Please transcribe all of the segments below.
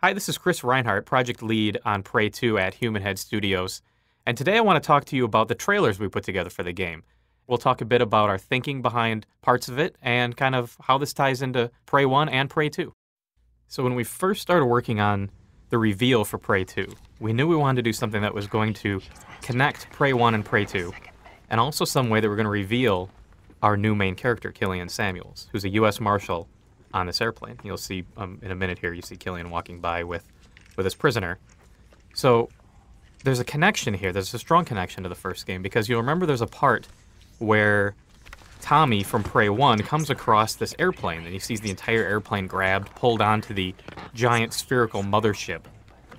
Hi, this is Chris Reinhardt, project lead on Prey 2 at Human Head Studios. And today I want to talk to you about the trailers we put together for the game. We'll talk a bit about our thinking behind parts of it and kind of how this ties into Prey 1 and Prey 2. So when we first started working on the reveal for Prey 2, we knew we wanted to do something that was going to connect Prey 1 and Prey 2, and also some way that we're going to reveal our new main character, Killian Samuels, who's a U.S. Marshal on this airplane. You'll see in a minute here, you see Killian walking by with his prisoner. So there's a connection here. There's a strong connection to the first game, because you'll remember there's a part where Tommy from Prey 1 comes across this airplane, and he sees the entire airplane grabbed, pulled onto the giant spherical mothership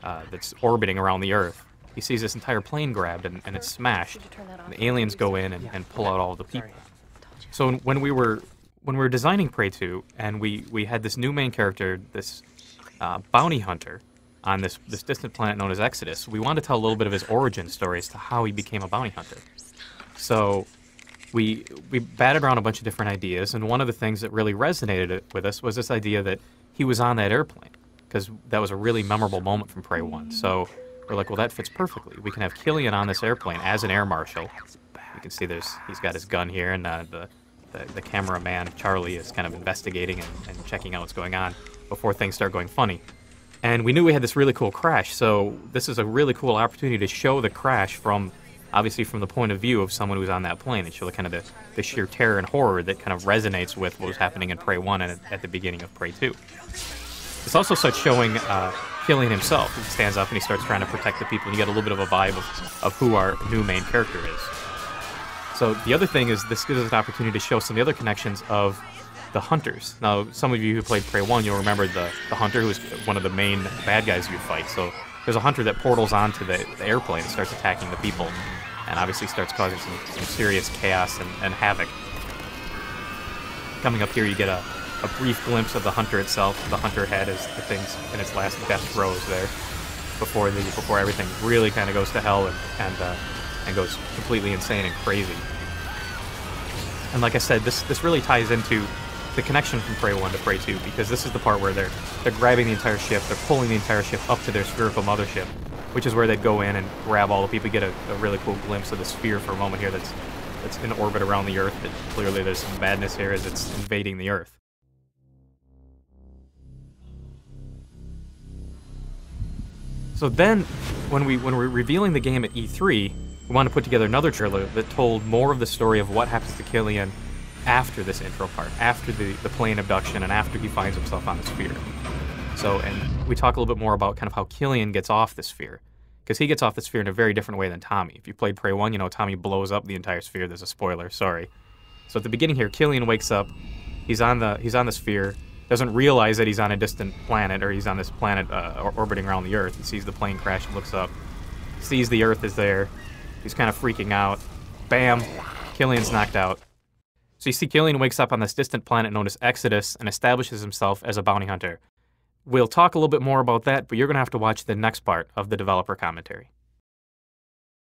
that's orbiting around the Earth. He sees this entire plane grabbed, and it's smashed. And the aliens go in and pull out all of the people. So when we were designing Prey 2, and we had this new main character, this bounty hunter on this distant planet known as Exodus, we wanted to tell a little bit of his origin story as to how he became a bounty hunter. So we batted around a bunch of different ideas, and one of the things that really resonated with us was this idea that he was on that airplane, because that was a really memorable moment from Prey 1. So we're like, well, that fits perfectly. We can have Killian on this airplane as an air marshal. You can see he's got his gun here, and the cameraman, Charlie, is kind of investigating and checking out what's going on before things start going funny. And we knew we had this really cool crash, so this is a really cool opportunity to show the crash obviously from the point of view of someone who's on that plane, and show the sheer terror and horror that kind of resonates with what was happening in Prey 1 and at the beginning of Prey 2. It's also such showing Killian himself. He stands up and he starts trying to protect the people, and you get a little bit of a vibe of who our new main character is. So the other thing is this gives us an opportunity to show some of the other connections of the hunters. Now, some of you who played Prey 1, you'll remember the hunter who was one of the main bad guys you fight. So there's a hunter that portals onto the airplane and starts attacking the people, and obviously starts causing some serious chaos and havoc. Coming up here, you get a brief glimpse of the hunter itself. The hunter head is the thing's in its last death throes there before everything really kind of goes to hell and goes completely insane and crazy. And like I said, this really ties into the connection from Prey 1 to Prey 2, because this is the part where they're grabbing the entire ship, they're pulling the entire ship up to their spherical mothership, which is where they'd go in and grab all the people. You get a really cool glimpse of the sphere for a moment here that's in orbit around the Earth, but clearly there's some madness here as it's invading the Earth. So then, when we're revealing the game at E3, we want to put together another trailer that told more of the story of what happens to Killian after this intro part, after the plane abduction, and after he finds himself on the sphere. So, and we talk a little bit more about kind of how Killian gets off the sphere, because he gets off the sphere in a very different way than Tommy. If you played Prey 1, you know Tommy blows up the entire sphere. There's a spoiler, sorry. So at the beginning here, Killian wakes up, he's on the sphere, doesn't realize that he's on a distant planet, or he's on this planet orbiting around the Earth. He sees the plane crash, looks up, sees the Earth is there. He's kind of freaking out. Bam! Killian's knocked out. So you see Killian wakes up on this distant planet known as Exodus and establishes himself as a bounty hunter. We'll talk a little bit more about that, but you're going to have to watch the next part of the developer commentary.